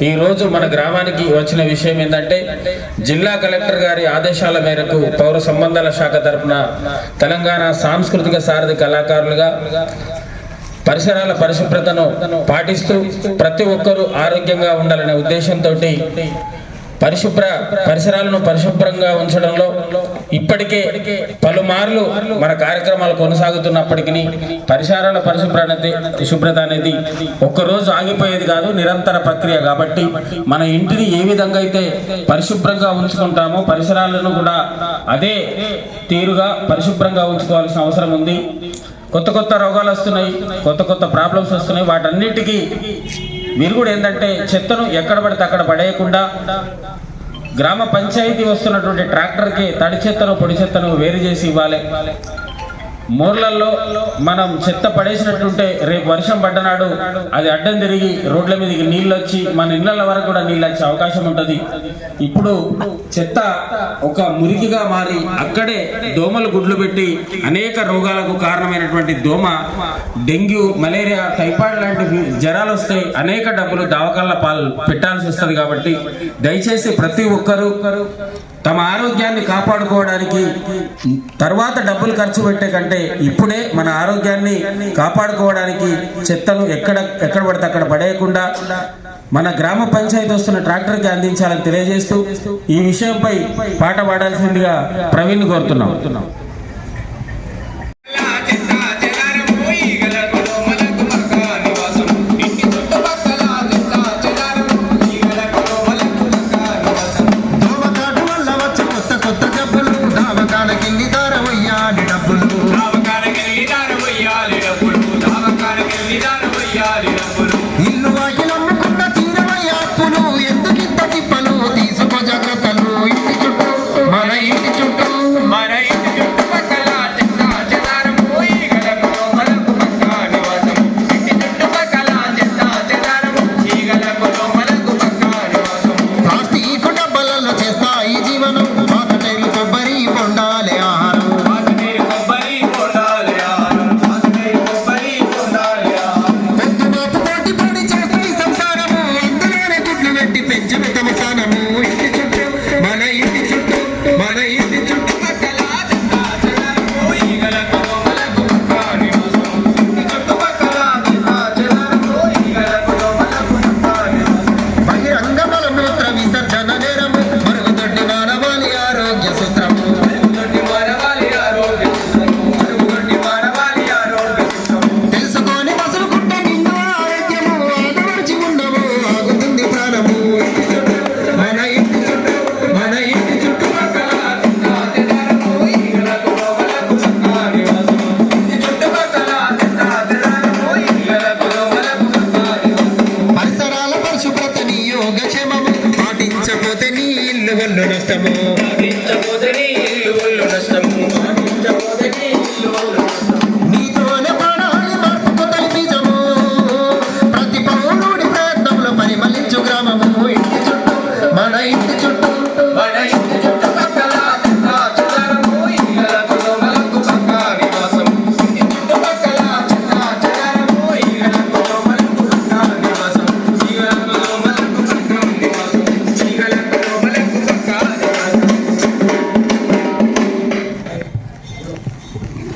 ఈ రోజు మన గ్రామానికి వచ్చిన విషయం ఏంటంటే జిల్లా కలెక్టర్ గారి ఆదేశాల మేరకు పౌర సంబంధాల శాఖ తరపున తెలంగాణ సాంస్కృతిక సారథి కళాకారులుగా పరిసరాల పరిశుభ్రతను పాటిస్తూ ప్రతి ఒక్కరూ ఆరోగ్యంగా ఉండాలనే ఉద్దేశంతో పరిసరాలను పరిశుభ్రంగా ఉంచడంలో ఇప్పటికే పలుమార్లు మన కార్యక్రమాలు కొనసాగుతున్నప్పటికీ పరిసరాల శుభ్రత అనేది ఒక్కరోజు ఆగిపోయేది కాదు, నిరంతర ప్రక్రియ. కాబట్టి మన ఇంటిని ఏ విధంగా అయితే పరిశుభ్రంగా ఉంచుకుంటామో పరిసరాలను కూడా అదే తీరుగా పరిశుభ్రంగా ఉంచుకోవాల్సిన అవసరం ఉంది. కొత్త కొత్త రోగాలు వస్తున్నాయి, కొత్త కొత్త ప్రాబ్లమ్స్ వస్తున్నాయి. వాటన్నిటికీ మీరు కూడా ఏంటంటే చెత్తను ఎక్కడ పడితే అక్కడ పడేయకుండా గ్రామ పంచాయతీ వస్తున్నటువంటి ట్రాక్టర్కి తడి చెత్తను పొడి చెత్తను వేరు చేసి ఇవ్వాలి. మూర్లల్లో మనం చెత్త పడేసినట్టుంటే రేపు వర్షం పడ్డనాడు అది అడ్డం తిరిగి రోడ్ల మీదకి నీళ్ళు వచ్చి మన ఇళ్ల వరకు కూడా నీళ్ళు వచ్చే అవకాశం ఉంటుంది. ఇప్పుడు చెత్త ఒక మురికిగా మారి అక్కడే దోమలు గుడ్లు పెట్టి అనేక రోగాలకు కారణమైనటువంటి దోమ, డెంగ్యూ, మలేరియా, టైఫాయిడ్ లాంటి జ్వరాలు వస్తాయి. అనేక డబ్బులు దవాఖానల పెట్టాల్సి వస్తుంది. కాబట్టి దయచేసి ప్రతి ఒక్కరూ తమ ఆరోగ్యాన్ని కాపాడుకోవడానికి తర్వాత డబ్బులు ఖర్చు పెట్టే కంటే ఇప్పుడే మన ఆరోగ్యాన్ని కాపాడుకోవడానికి చెత్తను ఎక్కడ పడితే అక్కడ పడేయకుండా మన గ్రామ పంచాయతీ వస్తున్న ట్రాక్టర్కి అందించాలని తెలియజేస్తూ ఈ విషయంపై పాట పాడాల్సిందిగా ప్రవీణ్ కోరుతున్నాం.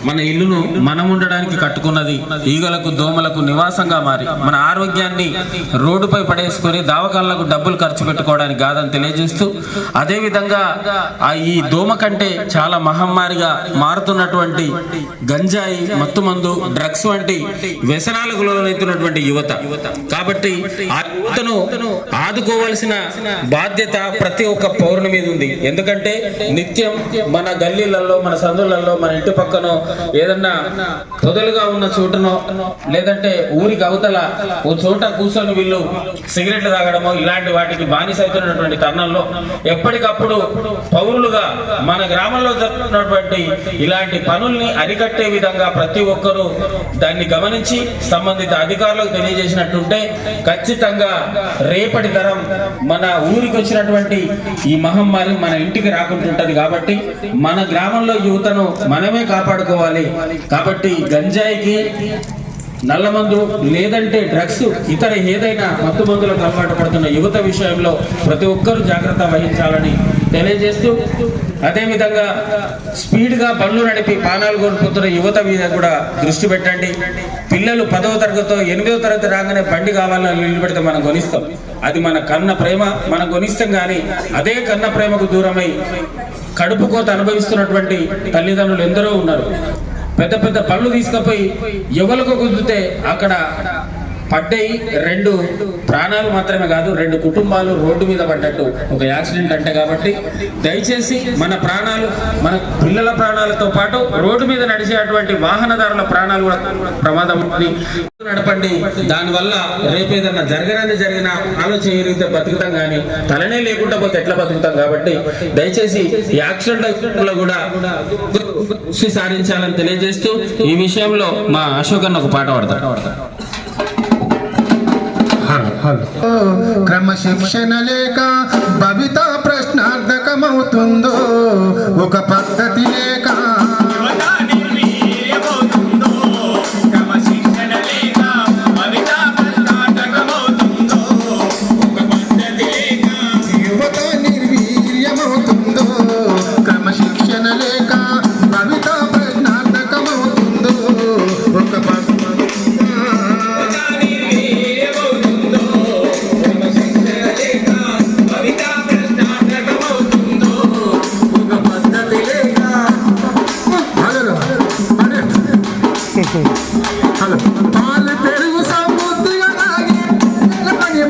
మన ఇల్లును మనం ఉండడానికి కట్టుకున్నది ఈగలకు, దోమలకు నివాసంగా మారి మన ఆరోగ్యాన్ని రోడ్డుపై పడేసుకొని దవాఖానలకు డబ్బులు ఖర్చు పెట్టుకోవడానికి కాదని తెలియజేస్తూ, అదేవిధంగా ఈ దోమ కంటే చాలా మహమ్మారిగా మారుతున్నటువంటి గంజాయి, మత్తుమందు, డ్రగ్స్ వంటి వ్యసనాలకు లోనవుతున్నటువంటి యువత. కాబట్టి ఆ యువతను ఆదుకోవాల్సిన బాధ్యత ప్రతి ఒక్క పౌరుని మీద ఉంది. ఎందుకంటే నిత్యం మన గల్లీలలో, మన సందులలో, మన ఇంటి పక్కనో ఏదన్నా పొదలుగా ఉన్న చోటనో లేదంటే ఊరికి అవతల ఓ చోట కూర్చొని వీళ్ళు సిగరెట్లు తాగడమో ఇలాంటి వాటికి బానిస అవుతున్నటువంటి తరుణంలో ఎప్పటికప్పుడు పౌరులుగా మన గ్రామంలో జరుగుతున్నటువంటి ఇలాంటి పనుల్ని అరికట్టే విధంగా ప్రతి ఒక్కరూ దాన్ని గమనించి సంబంధిత అధికారులకు తెలియజేసినట్టుంటే ఖచ్చితంగా రేపటి తరం మన ఊరికి వచ్చినటువంటి ఈ మహమ్మారి మన ఇంటికి రాకుంటుంటది. కాబట్టి మన గ్రామంలో యువతను మనమే కాపాడుకోవాలి. కాబట్టి గంజాయికి, నల్లమందు లేదంటే డ్రగ్స్ ఇతర ఏదైనా మత్తు మందులకు అలవాటు పడుతున్న యువత విషయంలో ప్రతి ఒక్కరూ జాగ్రత్త వహించాలని తెలియజేస్తూ, అదేవిధంగా స్పీడ్గా బండ్లు నడిపి ప్రాణాలు కోల్పోతున్న యువత మీద కూడా దృష్టి పెట్టండి. పిల్లలు 10వ తరగతితో 8వ తరగతి రాగానే బండి కావాలని నిలబెడితే మనం కొనిస్తాం, అది మన కన్న ప్రేమ, మనం కొనిస్తాం. కానీ అదే కన్న ప్రేమకు దూరమై కడుపు కోత అనుభవిస్తున్నటువంటి తల్లిదండ్రులు ఎందరో ఉన్నారు. పెద్ద పెద్ద పళ్ళు తీసుకుపోయి ఎవరికి కుదిరితే అక్కడ పడ్డాయి. 2 ప్రాణాలు మాత్రమే కాదు, 2 కుటుంబాలు రోడ్డు మీద పడ్డట్టు ఒక యాక్సిడెంట్ అంటే. కాబట్టి దయచేసి మన ప్రాణాలు, మన పిల్లల ప్రాణాలతో పాటు రోడ్డు మీద నడిచేటువంటి వాహనదారుల ప్రాణాలు కూడా ప్రమాదం నడపండి. దానివల్ల రేపేదన్నా జరిగినా ఆలోచన ఏరిగితే బతుకుతాం, కానీ తలనే లేకుండా పోతే ఎట్లా బతుకుతాం. కాబట్టి దయచేసి ఈ యాక్సిడెంట్ లో కూడా దృష్టి సారించాలని తెలియజేస్తూ, ఈ విషయంలో మా అశోక్ అన్న ఒక పాట పాడతాడు. క్రమశిక్షణ లేక భవిత ప్రశ్నార్థకమవుతుందో, ఒక పద్ధతి లేక యువత నిర్వీర్యమవుతుందో, క్రమశిక్షణ లేక భవిత ప్రశ్నార్థకమవుతుందో, ఒక పాలు పెరుగు సమృద్ధిగా తాగి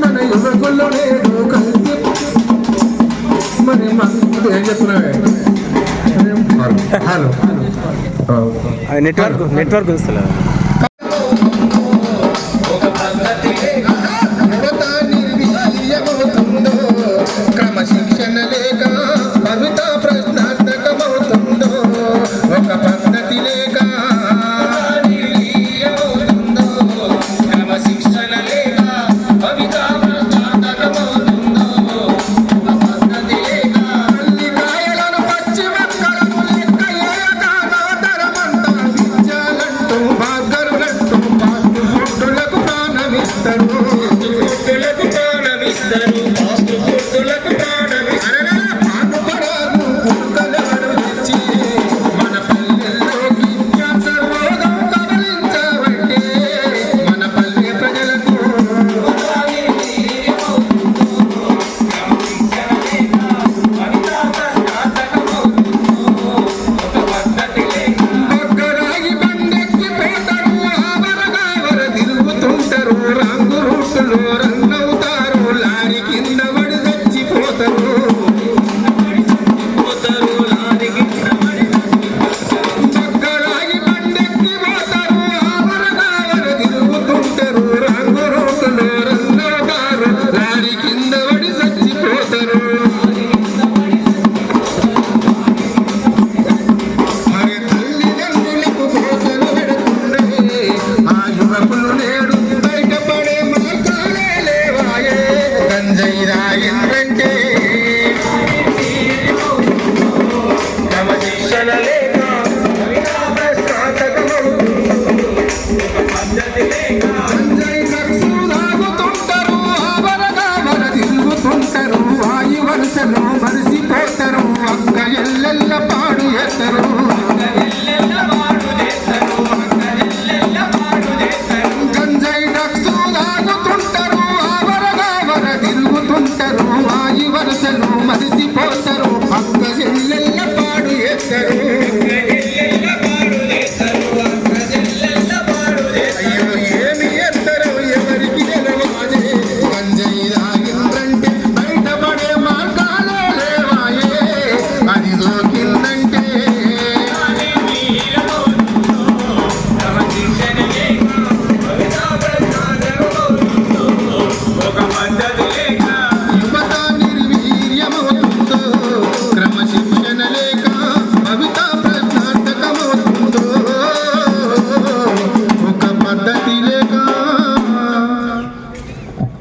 మన యువకుల్లో లేదు కలిసి మరి ఏం చెప్తున్నావే. హలో నెట్వర్క్ వస్తలేదు. యువత నిర్వీర్యమవుతుందో, క్రమశిక్షణ లేక భవిత ప్రశ్నార్థకమవుతుందో, ఒక పద్ధతి లేక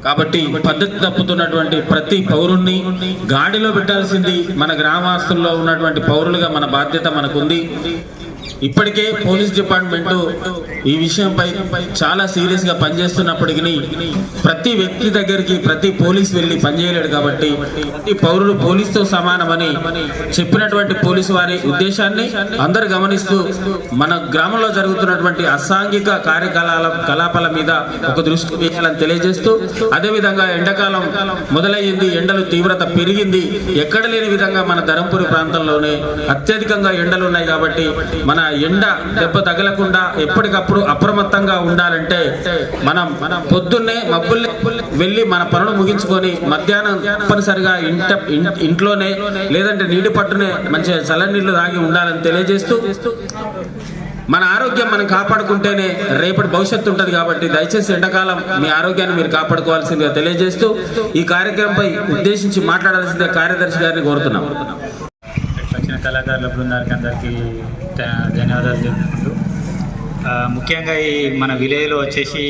కాబట్టి పద్ధతి తప్పుతున్నటువంటి ప్రతి పౌరుణ్ణి గాడిలో పెట్టాల్సింది మన గ్రామస్తుల్లో ఉన్నటువంటి పౌరులుగా మన బాధ్యత మనకుంది. ఇప్పటికే పోలీస్ డిపార్ట్మెంట్ ఈ విషయంపై చాలా సీరియస్ గా పనిచేస్తున్నప్పటికీ ప్రతి వ్యక్తి దగ్గరికి ప్రతి పోలీస్ వెళ్ళి పనిచేయలేడు కాబట్టి ప్రతి పౌరులు పోలీసుతో సమానమని చెప్పినటువంటి పోలీసు వారి ఉద్దేశాన్ని అందరు గమనిస్తూ మన గ్రామంలో జరుగుతున్నటువంటి అసాంఘిక కార్యకలాపాల మీద ఒక దృష్టి వేయాలని తెలియజేస్తూ, అదేవిధంగా ఎండాకాలం మొదలయ్యింది, ఎండలు తీవ్రత పెరిగింది. ఎక్కడ లేని విధంగా మన ధరంపూరి ప్రాంతంలోనే అత్యధికంగా ఎండలు ఉన్నాయి కాబట్టి మన ఎండ దెబ్బ తగలకుండా ఎప్పటికప్పుడు అప్రమత్తంగా ఉండాలంటే మనం పొద్దున్నే మబ్బుల్ని వెళ్ళి మన పనులు ముగించుకొని మధ్యాహ్నం తప్పనిసరిగా ఇంట్లోనే లేదంటే నీటి పట్టునే మంచిగా చల్లనీళ్ళు తాగి ఉండాలని తెలియజేస్తూ, మన ఆరోగ్యం మనం కాపాడుకుంటేనే రేపటి భవిష్యత్తు ఉంటుంది కాబట్టి దయచేసి ఎండాకాలం మీ ఆరోగ్యాన్ని మీరు కాపాడుకోవాల్సిందిగా తెలియజేస్తూ ఈ కార్యక్రమంపై ఉద్దేశించి మాట్లాడాల్సిందే కార్యదర్శి గారిని కోరుతున్నాం. వచ్చిన కళాకారుల బృందానికి అందరికీ ధన్యవాదాలు తెలుపుకుంటూ, ముఖ్యంగా ఈ మన విలేజ్లో వచ్చేసి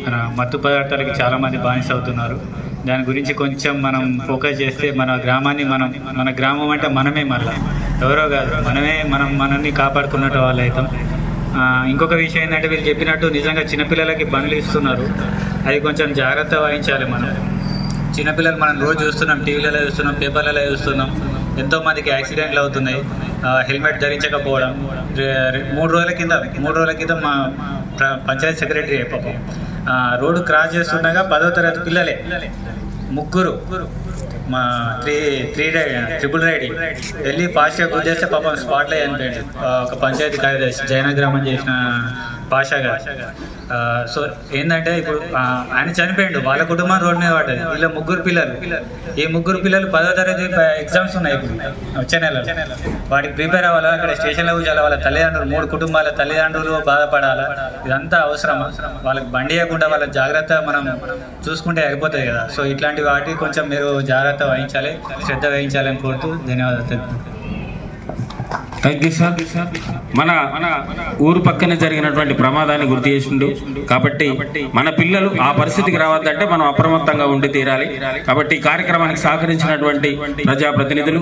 మన మత్తు పదార్థాలకి చాలామంది బానిస అవుతున్నారు. దాని గురించి కొంచెం మనం ఫోకస్ చేస్తే మన గ్రామాన్ని మన గ్రామం అంటే మనమే, మళ్ళీ ఎవరో కాదు మనల్ని కాపాడుకున్నట్టు వాళ్ళు అవుతాం. ఇంకొక విషయం ఏంటంటే వీళ్ళు చెప్పినట్టు నిజంగా చిన్నపిల్లలకి బండ్లు ఇస్తున్నారు, అది కొంచెం జాగ్రత్త వహించాలి. మనం చిన్నపిల్లలు మనం రోజు చూస్తున్నాం, టీవీలలో చూస్తున్నాం, పేపర్లలో చూస్తున్నాం, ఎంతోమందికి యాక్సిడెంట్లు అవుతున్నాయి హెల్మెట్ ధరించకపోవడం. 3 రోజుల క్రితం మా పంచాయతీ సెక్రటరీ పాపం రోడ్డు క్రాస్ చేస్తుండగా 10వ తరగతి పిల్లలే ముగ్గురు మా ట్రిపుల్ రైడింగ్ వెళ్ళి ఫాస్ట్గా గుర్తిస్తే పాపం స్పాట్లో చనిపోయాడు. ఒక పంచాయతీ కార్యదర్శి జయనగ్రామం చేసిన పాషా గారు. సో ఏంటంటే ఇప్పుడు ఆయన చనిపోయాడు, వాళ్ళ కుటుంబం రోడ్డు మీద పడ్డది. వీళ్ళ ముగ్గురు పిల్లలు 10వ తరగతి ఎగ్జామ్స్ ఉన్నాయి ఇప్పుడు వచ్చే నెలలో. వాటికి ప్రిపేర్ అవ్వాలా, అక్కడ స్టేషన్లో కూర్చోాలి, వాళ్ళ తల్లిదండ్రులు 3 కుటుంబాల తల్లిదండ్రులు బాధపడాలా, ఇదంతా అవసరమా? వాళ్ళకి బండి ఇవ్వకుండా వాళ్ళ జాగ్రత్త మనం చూసుకుంటే అయిపోతుంది కదా. సో ఇట్లాంటి వాటికి కొంచెం మీరు జాగ్రత్త వహించాలి, శ్రద్ధ వహించాలని కోరుతూ ధన్యవాదాలు తెలుపుతున్నాను. Thank you sir. మన ఊరు పక్కనే జరిగినటువంటి ప్రమాదాన్ని గుర్తు చేసిండు కాబట్టి మన పిల్లలు ఆ పరిస్థితికి రావద్దంటే మనం అప్రమత్తంగా ఉండి తీరాలి. కాబట్టి ఈ కార్యక్రమానికి సహకరించినటువంటి ప్రజాప్రతినిధులు,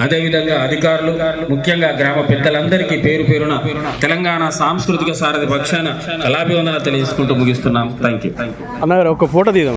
అదేవిధంగా అధికారులు, ముఖ్యంగా గ్రామ పెద్దలందరికీ పేరు పేరున తెలంగాణ సాంస్కృతిక సారథి పక్షాన కళాభివందన తెలియజేసుకుంటూ ముగిస్తున్నాం. Thank you. అన్న ఒక ఫోటో తీద్దాం.